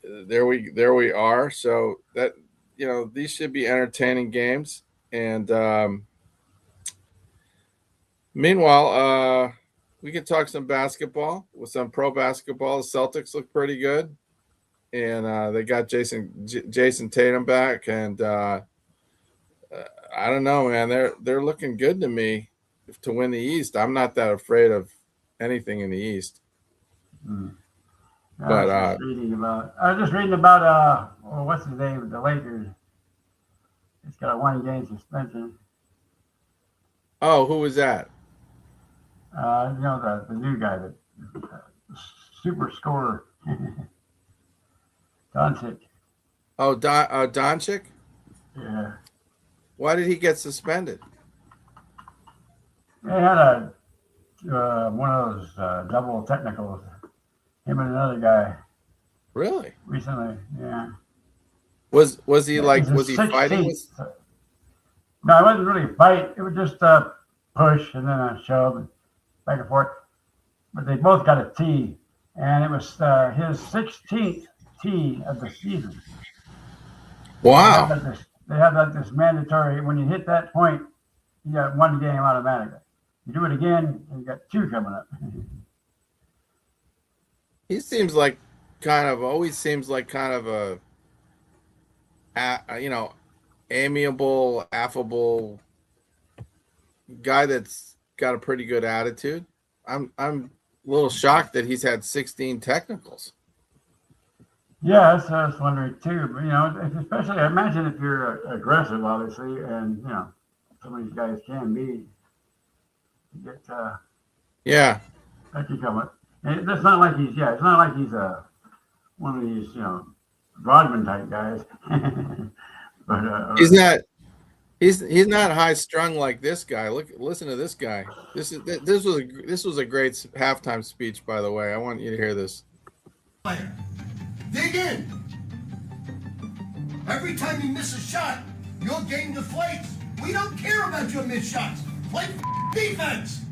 there we are. So that, these should be entertaining games. And meanwhile, we can talk some basketball with some pro basketball. The Celtics look pretty good. And they got Jason Tatum back, and I don't know, man. They're looking good to me to win the East. I'm not that afraid of anything in the East. But I was just reading about what's his name? The Lakers. It's got a 1-game suspension. Oh, who was that? The new guy, the super scorer. Doncic. Oh, Doncic? Yeah. Why did he get suspended? They had one of those double technicals. Him and another guy. Really? Recently, yeah. Was he like, was he 16th. fighting with? No, it wasn't really a fight. It was just a push and then a shove, back and forth. But they both got a T, and it was his 16th T of the season. Wow. They have this mandatory, when you hit that point, you got one game automatically. You do it again, and you got two coming up. He seems like always seems like kind of a amiable, affable guy that's got a pretty good attitude. I'm a little shocked that he's had 16 technicals. Yeah, that's what I was wondering too. But, especially, I imagine if you're aggressive, obviously, and some of these guys can be. You get yeah. That can come up. And it's not like he's one of these Rodman type guys. But he's not high strung like this guy. Listen to this guy. This was a great halftime speech, by the way. I want you to hear this. Dig in. Every time you miss a shot, your game deflates. We don't care about your missed shots. Play defense.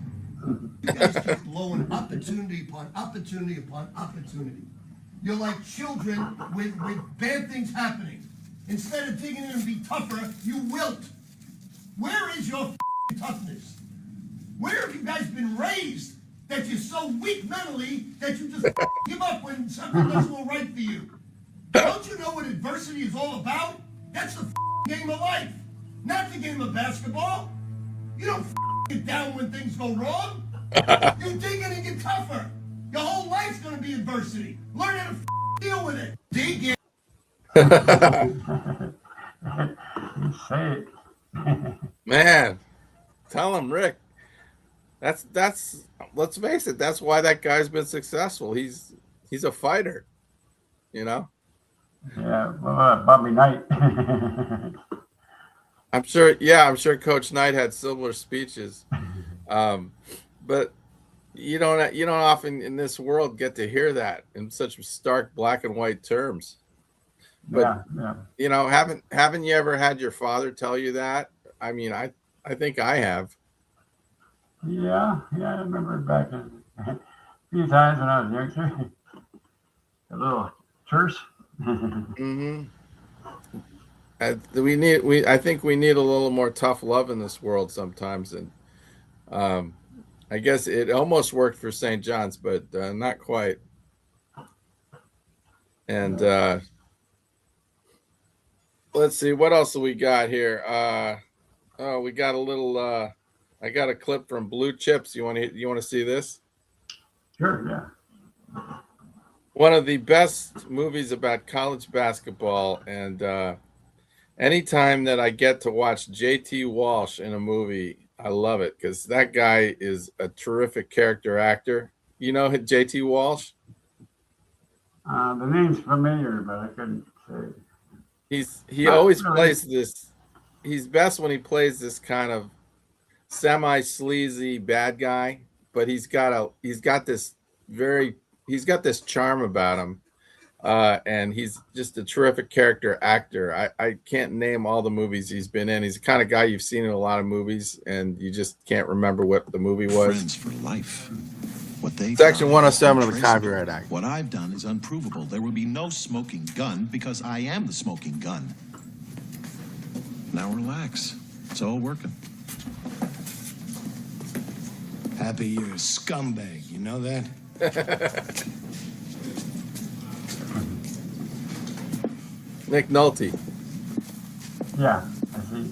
You guys keep blowing opportunity upon opportunity upon opportunity. You're like children with bad things happening. Instead of digging in and be tougher, you wilt. Where is your toughness? Where have you guys been raised that you're so weak mentally that you just give up when something doesn't go right for you? Don't you know what adversity is all about? That's the game of life, not the game of basketball. You don't get down when things go wrong. You dig in and get tougher. Your whole life's going to be adversity. Learn how to deal with it. Dig in. You say it. Man, tell him, Rick. That's let's face it, that's why that guy's been successful. He's a fighter, Yeah, well, Bobby Knight. I'm sure Coach Knight had similar speeches. But you don't often in this world get to hear that in such stark black and white terms. But yeah. Haven't you ever had your father tell you that? I mean, I think I have. Yeah, I remember back a few times when I was younger. A little terse. Mm-hmm. I think we need a little more tough love in this world sometimes, and I guess it almost worked for St. John's, but not quite. And let's see, what else do we got here? We got a little. I got a clip from Blue Chips. You want to see this? Sure. Yeah. One of the best movies about college basketball, and anytime that I get to watch JT Walsh in a movie, I love it because that guy is a terrific character actor. You know JT Walsh? The name's familiar, but I couldn't say. He always plays this. He's best when he plays this kind of semi-sleazy bad guy, but he's got this charm about him, and he's just a terrific character actor. I can't name all the movies he's been in. He's the kind of guy you've seen in a lot of movies, and you just can't remember what the movie was. Friends for life. What they Section 107 of the Copyright Act. What I've done is unprovable. There will be no smoking gun because I am the smoking gun. Now relax. It's all working. Happy you're a scumbag, you know that? Nick Nolte. Yeah, I see.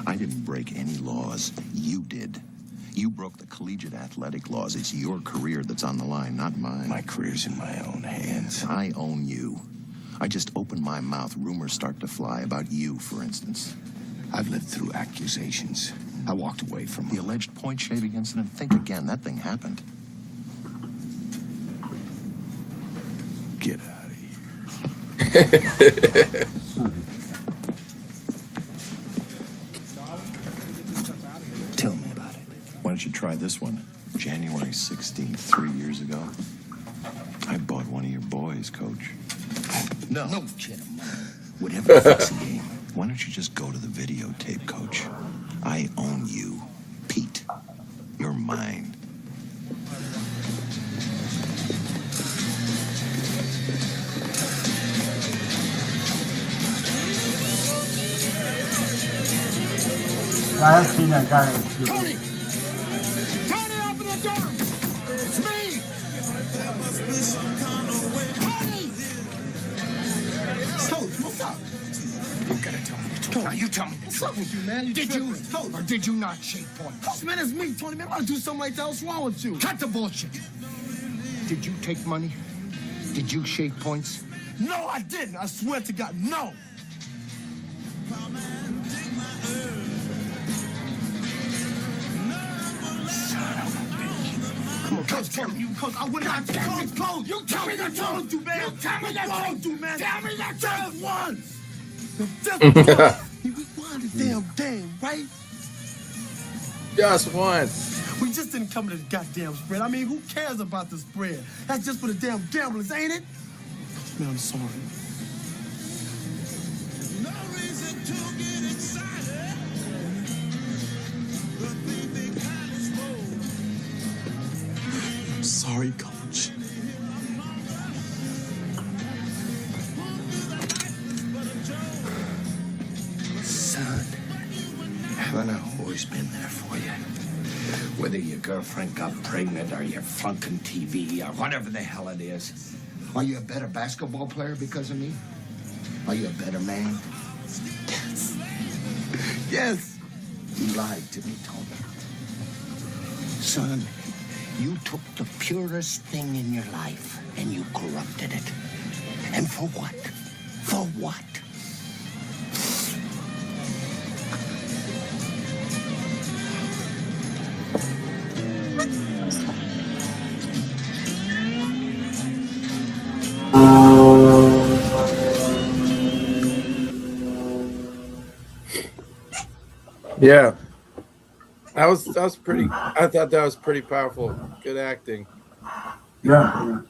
I didn't break any laws. You did. You broke the collegiate athletic laws. It's your career that's on the line, not mine. My career's in my own hands. I own you. I just open my mouth, rumors start to fly about you, for instance. I've lived through accusations. I walked away from The alleged point shaving incident. Think again. That thing happened. Get out of here. don't you try this one? January 16th, 3 years ago. I bought one of your boys, Coach. No kidding. Whatever the fuck's the game, why don't you just go to the videotape, Coach? I own you, Pete. You're mine. I have seen that guy. Tony! Tony, open the door! It's me! Tony! What's up? You gotta tell me the truth. Now you tell me the truth. What's up with you, man? Did you or did you not shake points? Man, it's me, Tony. Man, I want to do something like that. What's wrong with you? Cut the bullshit. Did you take money? Did you shake points? No, I didn't. I swear to God, no. Come on, Coach, tell me. Coach, I wouldn't have to. Coach, you tell me the truth, man. You tell me the truth, man. Tell me the truth once. Just once. We won the damn game, right? Just once. We just didn't come to the goddamn spread. I mean, who cares about the spread? That's just for the damn gamblers, ain't it? Man, I'm sorry. No reason to get excited. I'm sorry, Coach. Son, haven't I always been there for you? Whether your girlfriend got pregnant or you're flunking TV or whatever the hell it is. Are you a better basketball player because of me? Are you a better man? Yes. Yes. You lied to me, Tony. Son, you took the purest thing in your life and you corrupted it. And for what? For what? Yeah, that was pretty. I thought that was pretty powerful. Good acting. Yeah.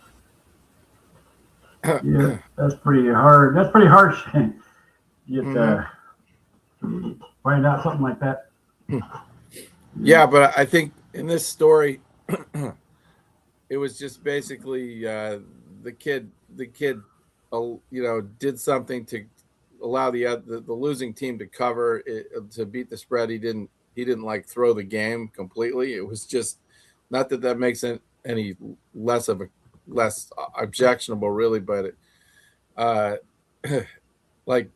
Yeah, that's pretty hard. That's pretty harsh. You find out something like that. Yeah, but I think in this story, it was just basically the kid, did something to allow the losing team to cover it, to beat the spread. He didn't like throw the game completely. It was just not that makes it any less objectionable, really, but like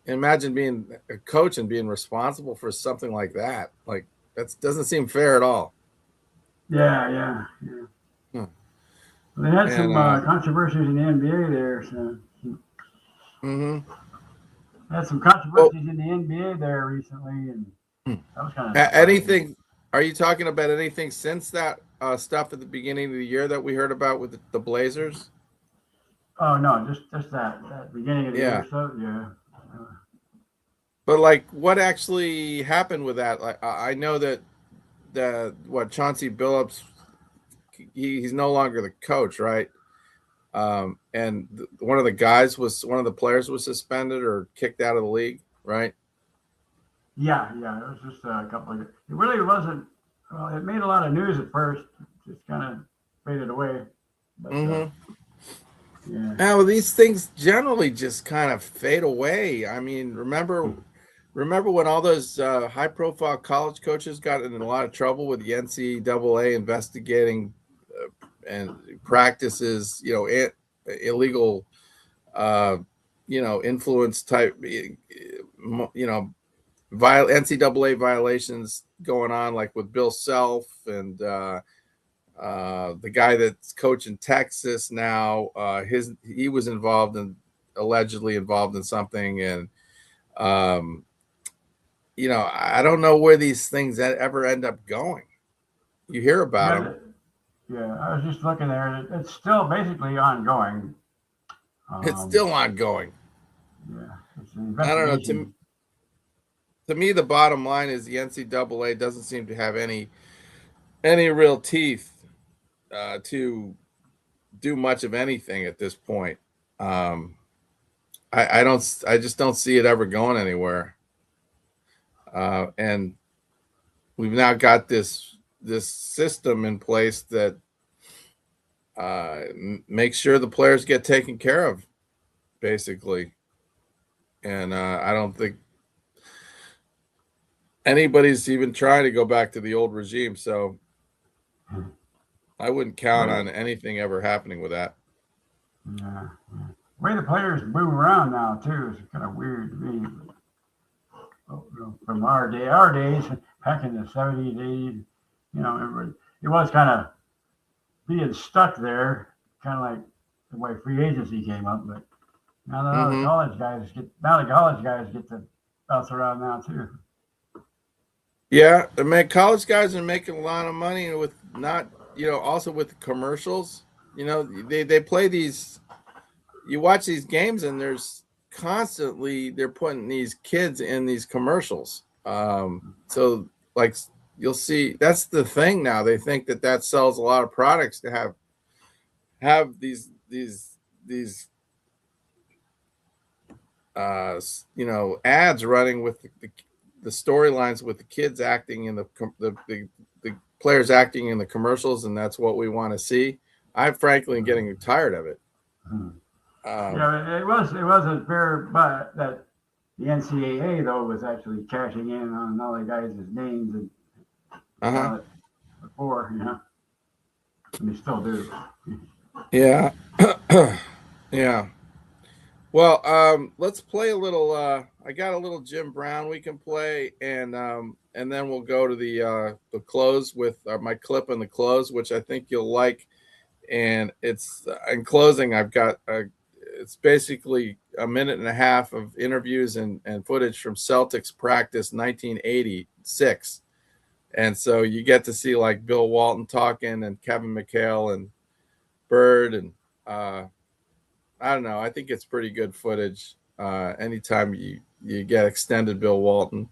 imagine being a coach and being responsible for something like that. Like that doesn't seem fair at all. Yeah. They had some controversies in the NBA there. So. Had some controversies in the NBA there recently, and that was kind of anything. Are you talking about anything since that stuff at the beginning of the year that we heard about with the Blazers? Oh no, just that beginning of the year. So yeah. But like, what actually happened with that? Like, I know that Chauncey Billups, he's no longer the coach, right? And one of the players was suspended or kicked out of the league, right? Yeah. It was just a couple of. It really wasn't. Well, it made a lot of news at first. Just kind of faded away. But, yeah. Now these things generally just kind of fade away. I mean, remember when all those high-profile college coaches got in a lot of trouble with the NCAA investigating and practices, illegal, influence type, NCAA violations going on, like with Bill Self and the guy that's coaching Texas now. He was allegedly involved in something, and I don't know where these things ever end up going. You hear about them. Yeah, I was just looking there. It's still basically ongoing. It's still ongoing. Yeah. I don't know. To me, the bottom line is the NCAA doesn't seem to have any any real teeth to do much of anything at this point. I just don't see it ever going anywhere. And we've now got this system in place that makes sure the players get taken care of, basically. And I don't think anybody's even trying to go back to the old regime. So I wouldn't count on anything ever happening with that. Yeah. The way the players move around now, too, is kind of weird to me. From our days, back in the 70s, 80s, you know, it was kind of being stuck there, kind of like the way free agency came up. But now the college guys get to bounce around now too. Yeah, college guys are making a lot of money with not, you know, also with the commercials. You know, they play these. You watch these games and there's constantly they're putting these kids in these commercials. So like you'll see, that's the thing now. They think that sells a lot of products to have these you know, ads running with the storylines with the kids acting in the players acting in the commercials, and that's what we want to see. I'm frankly getting tired of it. Yeah, it was a fair, but that the NCAA though was actually cashing in on all the guys' names and before, you know, and they still do. Yeah, yeah. Well, let's play a little. I got a little Jim Brown we can play, and then we'll go to the close with my clip and the close, which I think you'll like. And it's in closing, I've got it's basically a minute and a half of interviews and footage from Celtics practice 1986. And so you get to see like Bill Walton talking and Kevin McHale and Bird. And I don't know. I think it's pretty good footage. Anytime you get extended Bill Walton.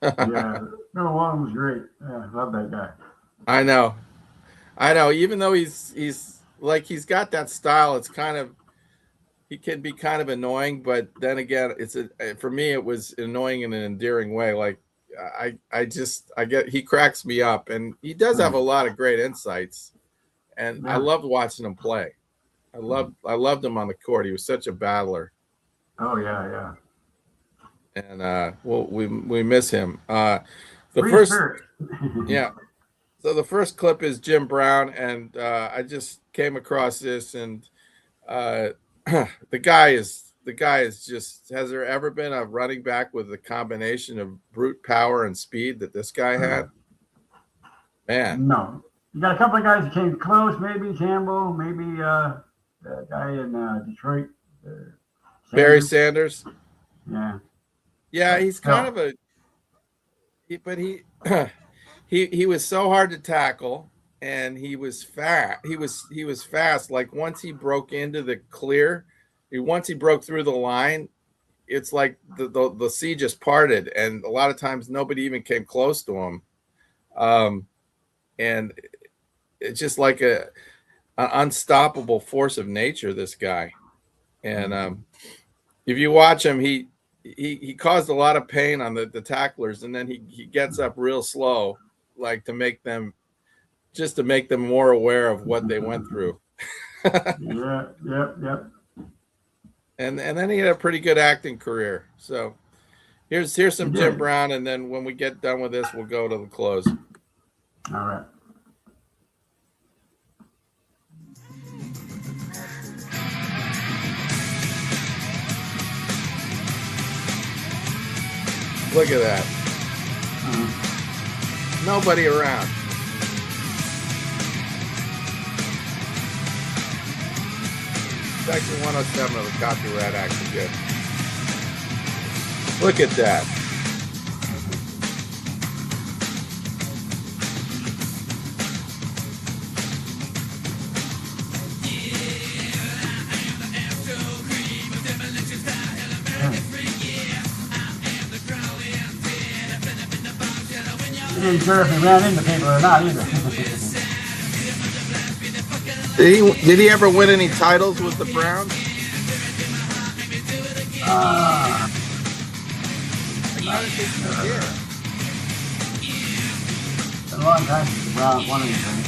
Yeah, Bill Walton was great. Yeah, I love that guy. I know. Even though he's like, he's got that style, it's kind of, he can be kind of annoying, but then again, for me, it was annoying in an endearing way. Like he cracks me up, and he does have a lot of great insights, and I loved watching him play. I loved him on the court. He was such a battler. Oh yeah. And we miss him. Yeah. So the first clip is Jim Brown, and I just came across this, and the guy is just, has there ever been a running back with a combination of brute power and speed that this guy had? Man. No. You got a couple of guys that came close, maybe Campbell, maybe the guy in Detroit. Barry Sanders. Yeah. Yeah, he's kind of he was so hard to tackle, and he was fast. He was fast. Like once he broke into the clear, once he broke through the line, it's like the sea just parted, and a lot of times nobody even came close to him. And it's just like an unstoppable force of nature, this guy. And if you watch him, he caused a lot of pain on the tacklers, and then he gets up real slow, like to make them more aware of what they went through. Yep. And then he had a pretty good acting career. So here's some Jim Brown, and then when we get done with this, we'll go to the close. All right. Look at that. Nobody around. Section 107 of the Copyright Act again. Look at that. didn't sure if he ran into people or not either. Did he ever win any titles with the Browns? I don't think so. It's been a long time since the Browns won anything.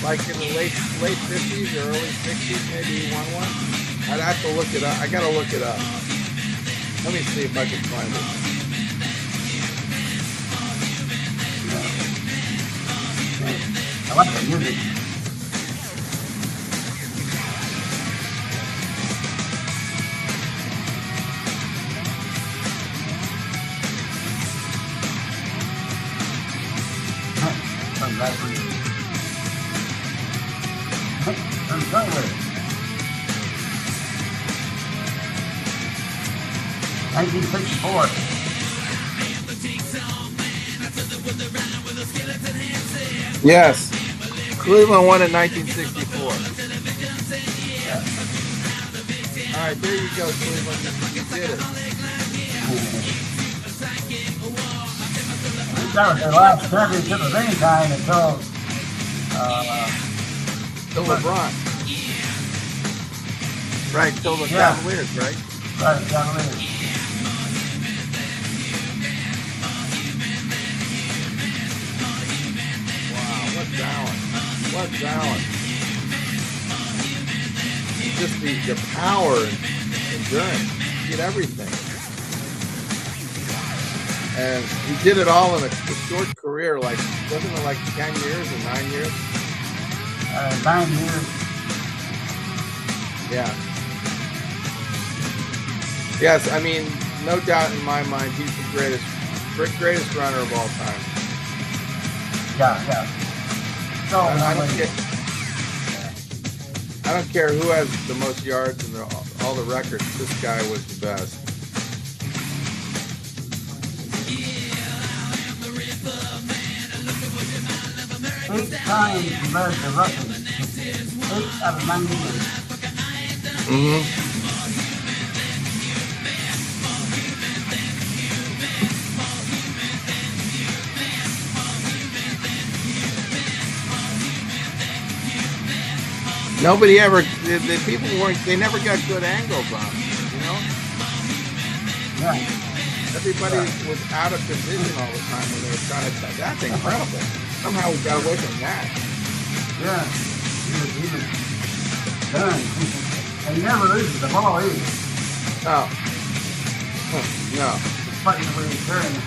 Like in the late 50s or early 60s, maybe he won one? I'd have to look it up. I gotta look it up. Let me see if I can find it. I like the music. Come back for you. Turn sideways. 1964. Yes. Cleveland won in 1964. All right, there you go, Cleveland. You did it. That was their last championship of any kind until LeBron. Right, till the Cavaliers, right? Right, Cavaliers. What balance. Just the power and endurance. He did everything. And he did it all in a short career, like, wasn't it like 10 years or 9 years? 9 years. Yeah. Yes, I mean, no doubt in my mind, he's the greatest runner of all time. Yeah. So, I don't care who has the most yards and all the records. This guy was the best. Eight times America rushing. 8 out of 9 years. Mm-hmm. Nobody ever, the people they never got good angles on it, you know? Yeah. Everybody was out of position all the time when they were trying to touch. That's incredible. Somehow we got away from that. Yeah. He was done. And he never loses the ball either. No. No. Despite the way he's carrying it.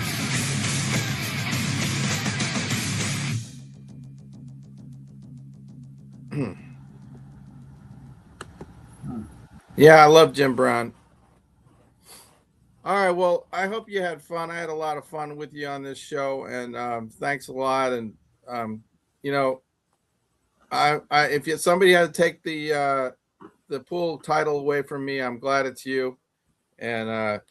Yeah, I love Jim Brown. All right, well, I hope you had fun. I had a lot of fun with you on this show, and thanks a lot. And you know, if somebody had to take the pool title away from me, I'm glad it's you. And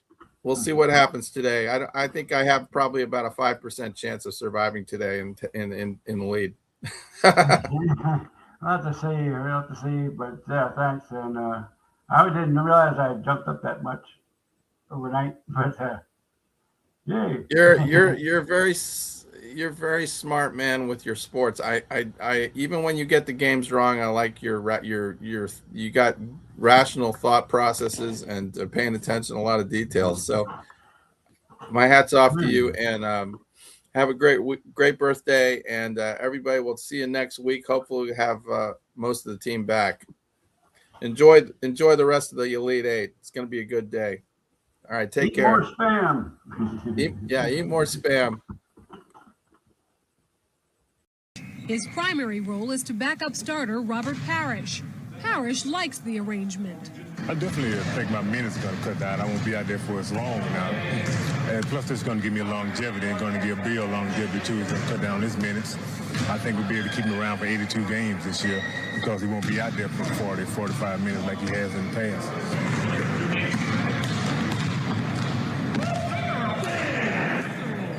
we'll see what happens today. I think I have probably about a 5% chance of surviving today in the lead. We'll have to see, but yeah, thanks. And I didn't realize I jumped up that much overnight, but yay! You're very smart, man, with your sports. I even when you get the games wrong, I like you got rational thought processes and paying attention to a lot of details. So my hat's off to you, and have a great birthday, and everybody, will see you next week. Hopefully we have most of the team back. Enjoy the rest of the Elite Eight. It's going to be a good day. All right, take care. Eat more spam. Eat more spam. His primary role is to back up starter Robert Parrish. Parrish likes the arrangement. I definitely think my minutes are going to cut down. I won't be out there for as long now. And plus, it's going to give me a longevity and going to give Bill longevity, too. It's going to cut down his minutes. I think we'll be able to keep him around for 82 games this year because he won't be out there for 40, 45 minutes like he has in the past.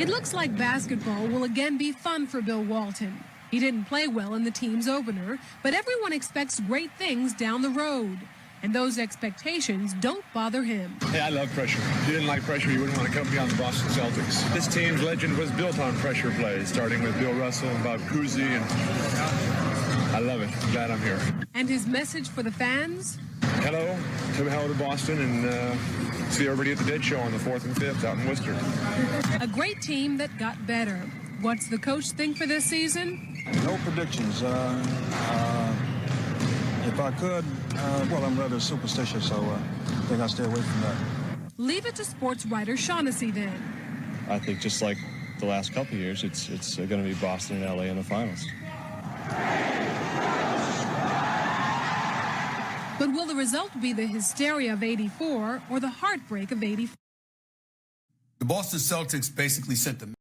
It looks like basketball will again be fun for Bill Walton. He didn't play well in the team's opener, but everyone expects great things down the road. And those expectations don't bother him. Hey, I love pressure. If you didn't like pressure, you wouldn't want to come beyond the Boston Celtics. This team's legend was built on pressure plays, starting with Bill Russell and Bob Cruz, and I love it. I'm glad I'm here. And his message for the fans? Hello to Boston, and see everybody at the Dead Show on the 4th and 5th out in Worcester. A great team that got better. What's the coach think for this season? No predictions. If I could, well, I'm rather superstitious, so I think I'll stay away from that. Leave it to sports writer Shaughnessy then. I think just like the last couple of years, it's going to be Boston and LA in the finals. But will the result be the hysteria of '84 or the heartbreak of '84? The Boston Celtics basically sent the